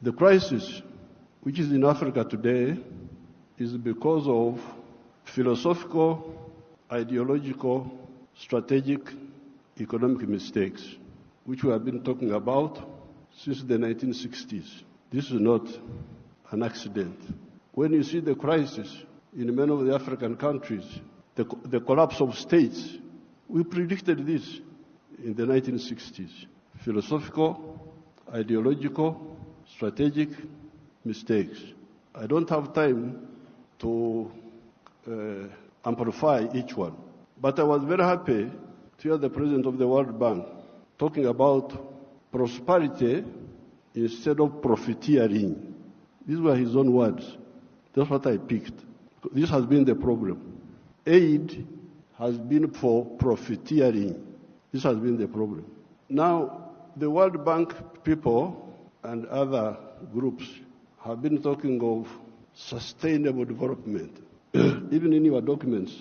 The crisis which is in Africa today is because of philosophical, ideological, strategic, economic mistakes, which we have been talking about since the 1960s. This is not an accident. When you see the crisis in many of the African countries, the collapse of states, we predicted this in the 1960s. Philosophical, ideological, strategic mistakes. I don't have time to amplify each one. But I was very happy to hear the president of the World Bank talking about prosperity instead of profiteering. These were his own words. That's what I picked. This has been the problem. Aid has been for profiteering. This has been the problem. Now, the World Bank people and other groups have been talking of sustainable development. Even in your documents,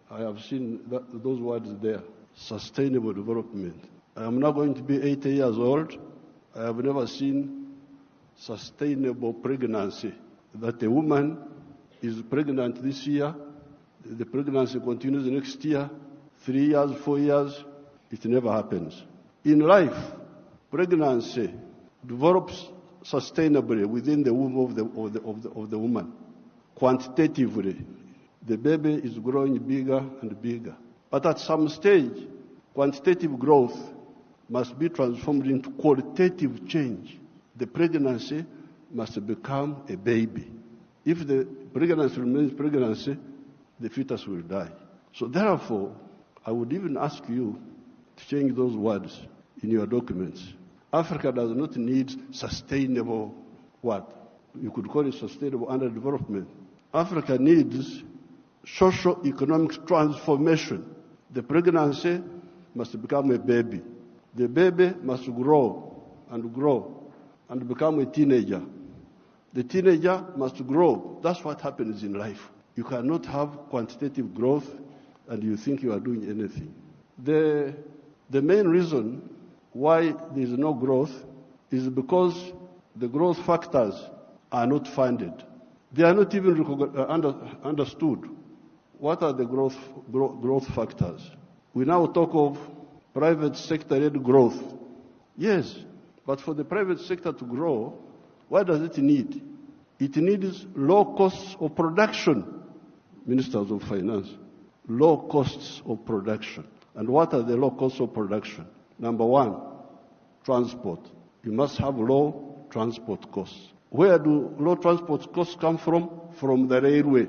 I have seen those words there, sustainable development. I am now going to be 80 years old. I have never seen sustainable pregnancy, that a woman is pregnant this year, the pregnancy continues next year, 3 years, 4 years, it never happens. In life, pregnancy develops sustainably within the womb of the woman. Quantitatively, the baby is growing bigger and bigger. But at some stage, quantitative growth must be transformed into qualitative change. The pregnancy must become a baby. If the pregnancy remains pregnancy, the fetus will die. So therefore, I would even ask you to change those words in your documents. Africa does not need sustainable what? You could call it sustainable underdevelopment. Africa needs socio-economic transformation. The pregnancy must become a baby. The baby must grow and become a teenager. The teenager must grow. That's what happens in life. You cannot have quantitative growth and you think you are doing anything. The main reason why there is no growth is because the growth factors are not funded. They are not even understood. What are the growth factors? We now talk of private sector-led growth. Yes, but for the private sector to grow, what does it need? It needs low costs of production. Ministers of Finance, low costs of production. And what are the low costs of production? Number one, transport. You must have low transport costs. Where do low transport costs come from? From the railway.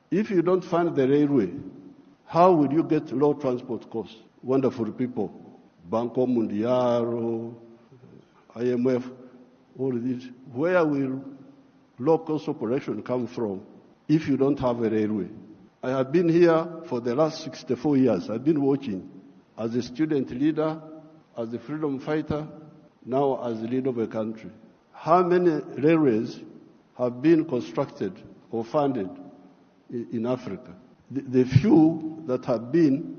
If you don't fund the railway, how will you get low transport costs? Wonderful people. Banco Mundial, IMF, all this. Where will low cost of production come from if you don't have a railway? I have been here for the last 64 years. I've been watching as a student leader, as a freedom fighter, now as the leader of a country. How many railways have been constructed or funded in Africa? The few that have been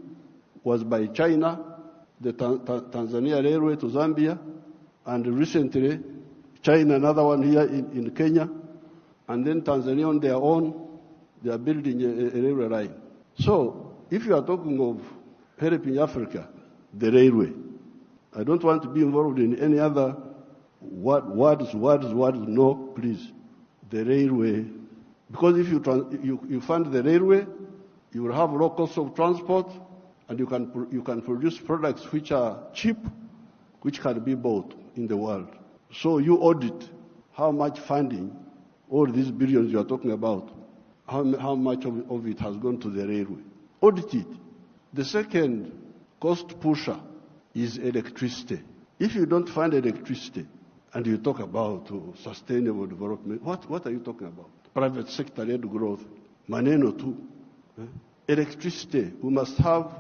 was by China, the Tanzania Railway to Zambia, and recently China, another one here in Kenya, and then Tanzania on their own, they are building a railway line. So, if you are talking of helping Africa, the railway, I don't want to be involved in any other words, no, please. The railway. Because if you fund the railway, you will have low cost of transport, and you can produce products which are cheap, which can be bought in the world. So you audit how much funding, all these billions you are talking about, how much of it has gone to the railway. Audit it. The second cost pusher is electricity. If you don't fund electricity and you talk about sustainable development, what are you talking about? Private sector-led growth. Maneno too. Electricity, we must have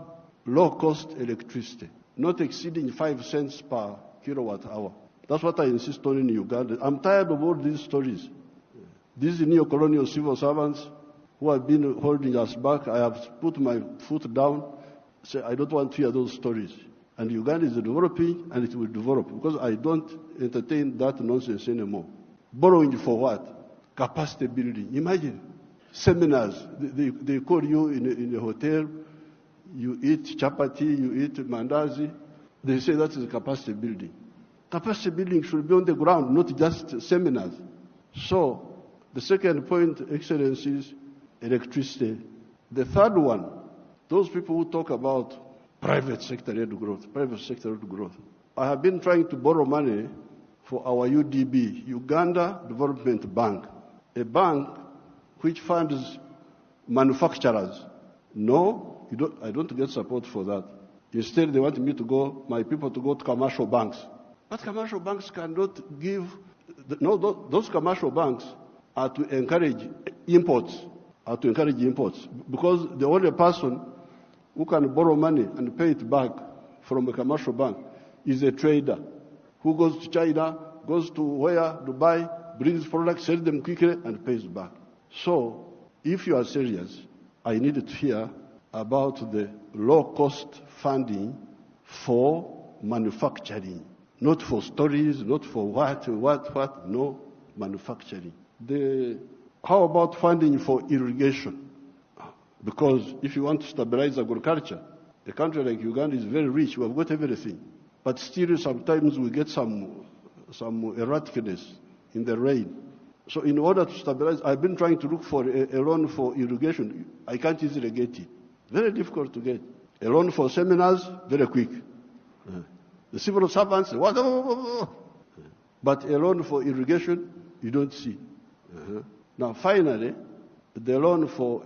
low-cost electricity, not exceeding 5 cents per kilowatt hour. That's what I insist on in Uganda. I'm tired of all these stories. These neo-colonial civil servants who have been holding us back, I have put my foot down, say, I don't want to hear those stories. And Uganda is developing, and it will develop, because I don't entertain that nonsense anymore. Borrowing for what? Capacity building. Imagine seminars. They call you in a hotel, you eat chapati, you eat mandazi. They say that is capacity building. Capacity building should be on the ground, not just seminars. So, the second point, Excellency, is electricity. The third one, those people who talk about private sector-led growth. I have been trying to borrow money for our UDB, Uganda Development Bank, a bank which funds manufacturers. No, I don't get support for that. Instead, they want my people to go to commercial banks. But commercial banks cannot give, those commercial banks are to encourage imports, because the only person who can borrow money and pay it back from a commercial bank is a trader who goes to China, goes to Dubai, brings products, sells them quickly, and pays back. So, if you are serious, I need to hear about the low-cost funding for manufacturing. Not for stories, not for what, no, manufacturing. How about funding for irrigation? Because if you want to stabilize agriculture, a country like Uganda is very rich, we have got everything. But still sometimes we get some erraticness in the rain. So in order to stabilize, I've been trying to look for a loan for irrigation. I can't easily get it. Very difficult to get. A loan for seminars, very quick. The civil servants, what? But a loan for irrigation, you don't see. Now, finally, the loan for,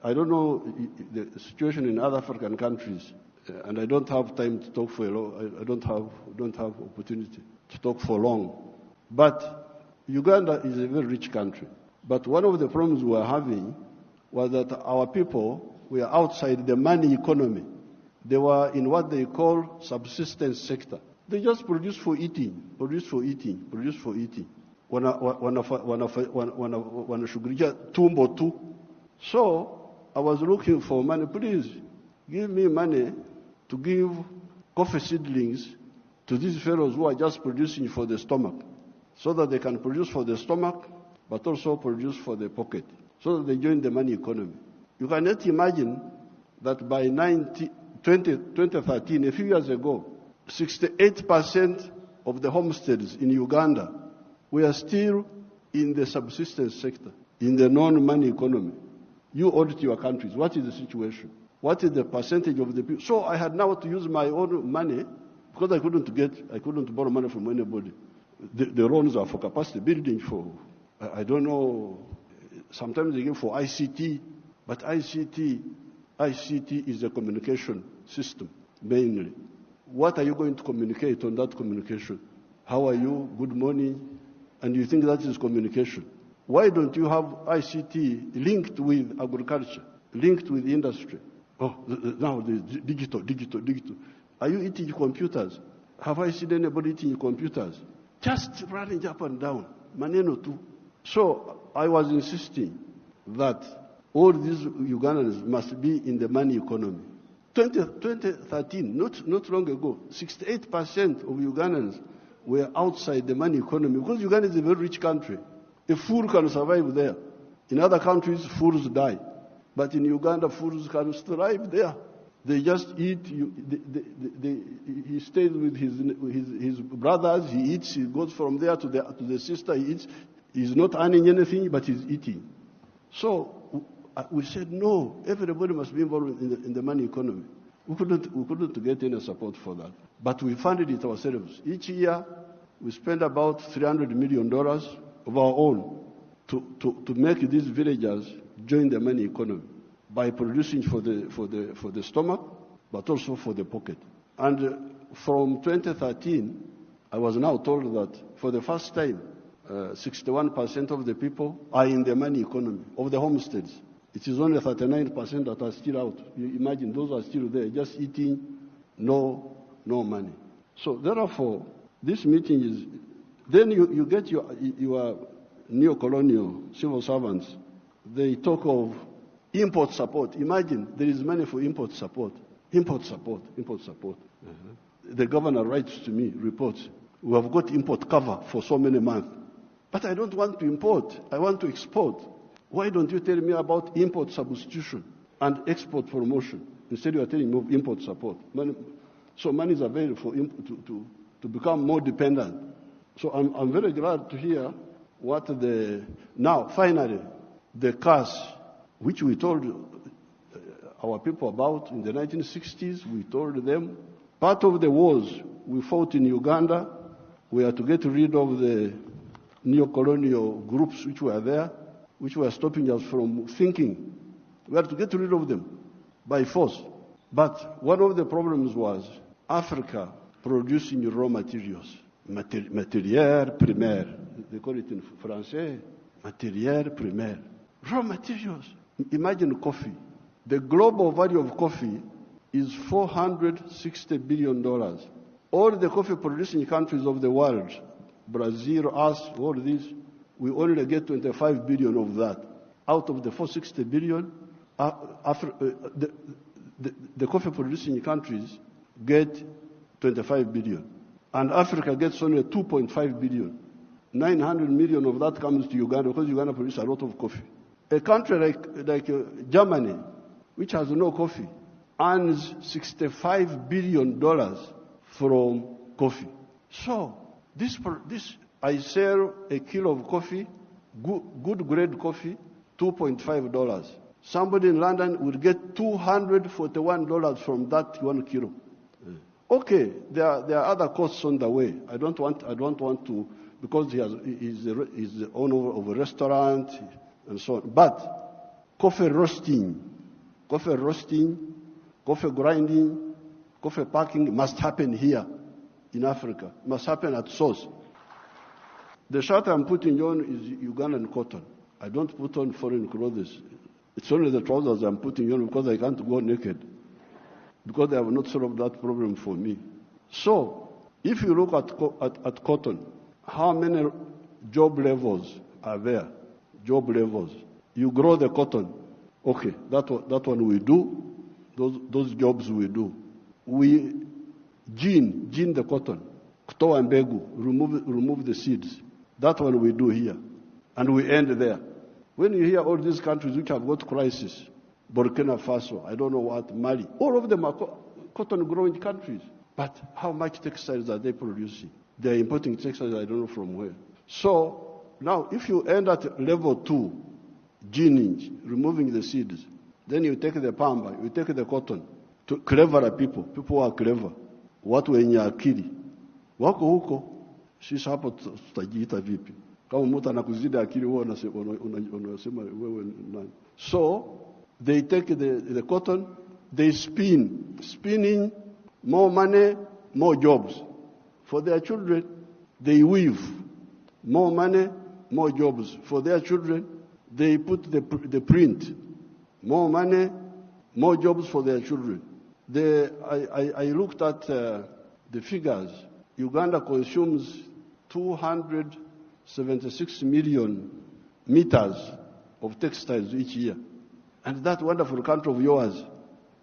I don't know the situation in other African countries, and I don't have time to talk for a long, I don't have opportunity to talk for long. But Uganda is a very rich country. But one of the problems we were having was that our people were outside the money economy. They were in what they call subsistence sector. They just produce for eating. Wanashughulikia tumbo tu. So I was looking for money. Please give me money to give coffee seedlings to these fellows who are just producing for the stomach, so that they can produce for the stomach, but also produce for the pocket, so that they join the money economy. You cannot imagine that by 2013, a few years ago, 68% of the homesteads in Uganda were still in the subsistence sector, in the non-money economy. You audit your countries. What is the situation? What is the percentage of the people? So I had now to use my own money, because I couldn't borrow money from anybody. The loans are for capacity building, for, I don't know, sometimes they give for ICT, but ICT is a communication system, mainly. What are you going to communicate on that communication? How are you? Good morning. And you think that is communication. Why don't you have ICT linked with agriculture, linked with industry? Oh, now the digital. Are you eating computers? Have I seen anybody eating computers? Just running up and down. Maneno too. So I was insisting that all these Ugandans must be in the money economy. 2013, not long ago, 68% of Ugandans were outside the money economy, because Uganda is a very rich country. A fool can survive there. In other countries, fools die. But in Uganda, fools can thrive there. They just eat. He stays with his brothers. He eats. He goes from there to the sister. He eats. He's not earning anything, but he's eating. So we said no. Everybody must be involved in the money economy. We couldn't get any support for that, but we funded it ourselves. Each year, we spend about $300 million of our own to make these villagers join the money economy by producing for the stomach, but also for the pocket. And from 2013, I was now told that for the first time, 61% of the people are in the money economy of the homesteads. It is only 39% that are still out. You imagine those are still there, just eating, no money. So therefore, this meeting is. Then you get your neo-colonial civil servants. They talk of import support. Imagine there is money for import support. The governor writes to me, reports, we have got import cover for so many months. But I don't want to import. I want to export. Why don't you tell me about import substitution and export promotion? Instead you are telling me of import support. Money is available for to become more dependent. So I'm very glad to hear what now finally the cash which we told our people about in the 1960s, we told them part of the wars we fought in Uganda were to get rid of the neo-colonial groups which were there, which were stopping us from thinking. We had to get rid of them by force. But one of the problems was Africa producing raw materials. Matière primaire. They call it in French, matière primaire. Raw materials. Imagine coffee. The global value of coffee is $460 billion. All the coffee producing countries of the world, Brazil, us, all these, we only get 25 billion of that. Out of the 460 billion, the coffee producing countries get 25 billion. And Africa gets only 2.5 billion. 900 million of that comes to Uganda because Uganda produces a lot of coffee. A country like Germany, which has no coffee, earns $65 billion from coffee. So, this I sell a kilo of coffee, good grade coffee, $2.5. Somebody in London will get $241 from that 1 kilo. Okay, there are other costs on the way. I don't want to, because he's the owner of a restaurant and so on. But coffee roasting, coffee grinding, coffee packing must happen here in Africa. Must happen at source. The shirt I'm putting on is Ugandan cotton. I don't put on foreign clothes. It's only the trousers I'm putting on because I can't go naked. Because they have not solved that problem for me. So, if you look at cotton, how many job levels are there? Job levels. You grow the cotton. Okay, that one we do. Those jobs we do. We gene the cotton. Kutoa mbegu, remove the seeds. That one we do here. And we end there. When you hear all these countries which have got crisis, Burkina Faso, I don't know what, Mali, all of them are cotton growing countries. But how much textiles are they producing? They are importing textiles, I don't know from where. So, now if you end at level 2, gening, removing the seeds, then you take the pamba, you take the cotton, to clever people who are clever, watu wenye akili, wako huko, sisi hapo tutajiita vipi? Kama mtu anakuzidi akili wewe unasema wewe nani? So, they take the cotton, they spinning, more money, more jobs. For their children, they weave, more money, more jobs. For their children, they put the print, more money, more jobs for their children. I looked at the figures. Uganda consumes 276 million meters of textiles each year. And that wonderful country of yours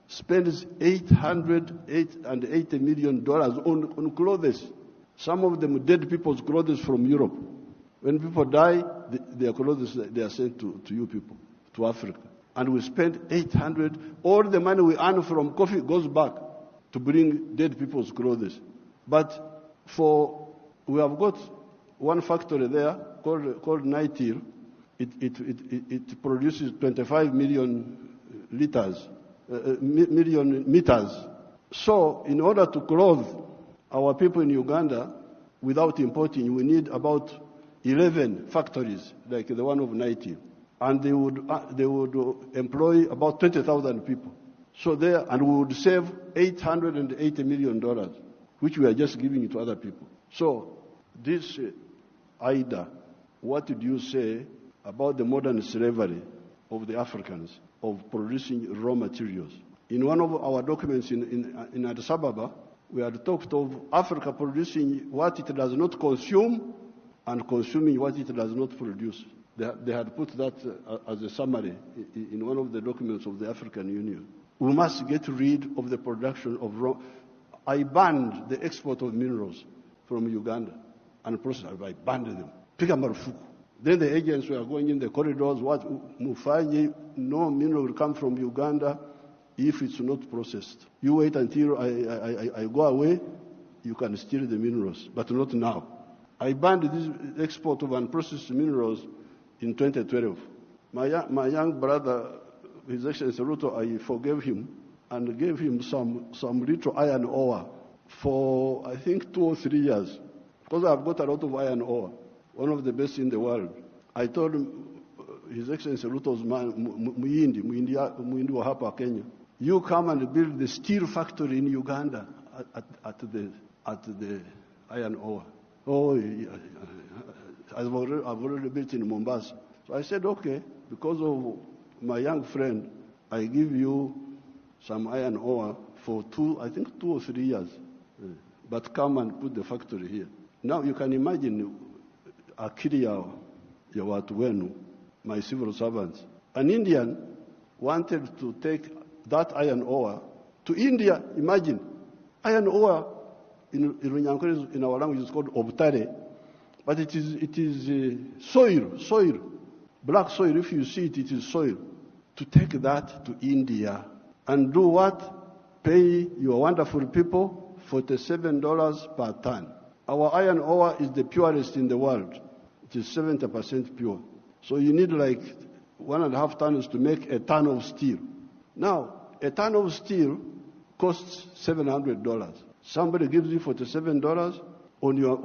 spends $880 million on clothes. Some of them dead people's clothes from Europe. When people die, their clothes, they are sent to you people, to Africa. And we spend 800, all the money we earn from coffee goes back to bring dead people's clothes. But we have got one factory there called Nitil. It produces 25 million meters. So, in order to clothe our people in Uganda without importing, we need about 11 factories like the one of Nitil, and they would employ about 20,000 people. So and we would save $880 million, which we are just giving to other people. So, this Ida, what did you say about the modern slavery of the Africans, of producing raw materials? In one of our documents in Addis Ababa, we had talked of Africa producing what it does not consume and consuming what it does not produce. They had put that as a summary in one of the documents of the African Union. We must get rid of the production of raw. I banned the export of minerals from Uganda and process. I banned them. Piga marufuku. Then the agents were going in the corridors. What Mufanyi? No mineral will come from Uganda if it's not processed. You wait until I go away. You can steal the minerals, but not now. I banned this export of unprocessed minerals in 2012. My young brother, His Excellency Ruto, I forgave him and gave him some little iron ore for, I think, 2 or 3 years. Because I've got a lot of iron ore, one of the best in the world. I told him, His Excellency Ruto's man, Muindi wa hapa Kenya, you come and build the steel factory in Uganda at the iron ore. Oh, I've already built in Mombasa. So I said, okay, because of my young friend, I give you some iron ore for 2 or 3 years. But come and put the factory here. Now you can imagine akili ya watu wenu, my civil servants. An Indian wanted to take that iron ore to India. Imagine, iron ore in our language is called obtare, but it is soil, black soil. If you see it, it is soil. To take that to India and do what? Pay your wonderful people $47 per ton. Our iron ore is the purest in the world. It is 70% pure. So you need like 1.5 tons to make a ton of steel. Now, a ton of steel costs $700. Somebody gives you $47 on your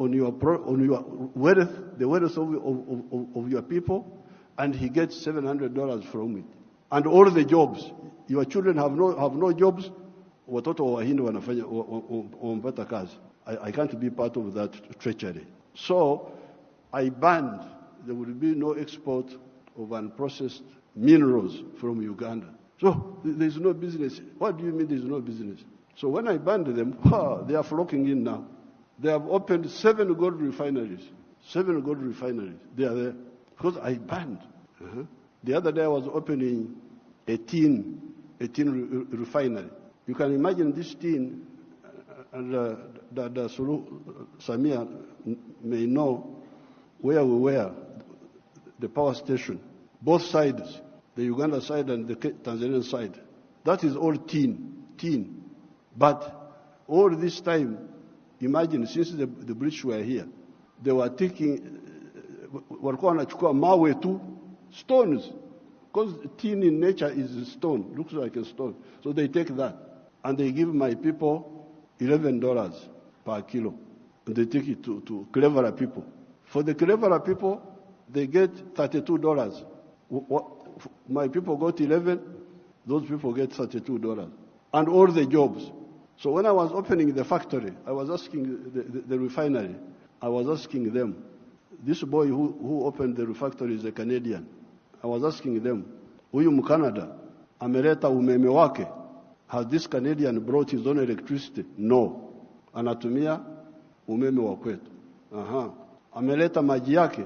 wealth, the wealth of your people, and he gets $700 from it. And all the jobs. Your children have no jobs. Watoto wa Wahindi wanapata kazi. I can't be part of that treachery. So I banned, there will be no export of unprocessed minerals from Uganda. So there's no business. What do you mean there's no business? So when I banned them, they are flocking in now. They have opened 7 gold refineries. 7 gold refineries. They are there. Because I banned. The other day I was opening a tin refinery. You can imagine this tin, and the Sulu Samia may know where we were, the power station. Both sides, the Uganda side and the Tanzanian side. That is all tin. But all this time, imagine, since the British were here, they were taking, walikuwa wanachukua mawe tu, stones. Because tin in nature is a stone, looks like a stone. So they take that. And they give my people $11 per kilo. And they take it to cleverer people. For the cleverer people, they get $32. My people got 11, those people get $32. And all the jobs. So when I was opening the factory, I was asking the refinery, I was asking them, this boy who opened the factory is a Canadian. I was asking them, huyu Mcanada, ameleta umeme wake? Has this Canadian brought his own electricity? No. Anatumia umeme wa kwetu. Ameleta maji yake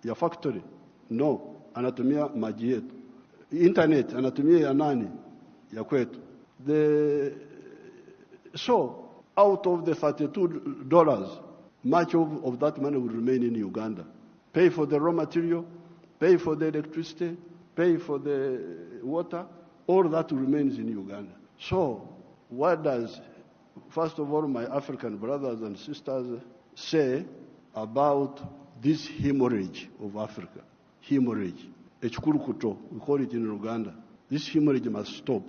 ya factory? No. Anatumia maji yetu. Internet, anatumia ya nani? Ya kwetu. So, out of the $32, much of that money will remain in Uganda. Pay for the raw material, pay for the electricity, pay for the water, all that remains in Uganda. So, what does, first of all, my African brothers and sisters say about this hemorrhage of Africa? Hemorrhage. Echikurukuto, we call it in Uganda. This hemorrhage must stop.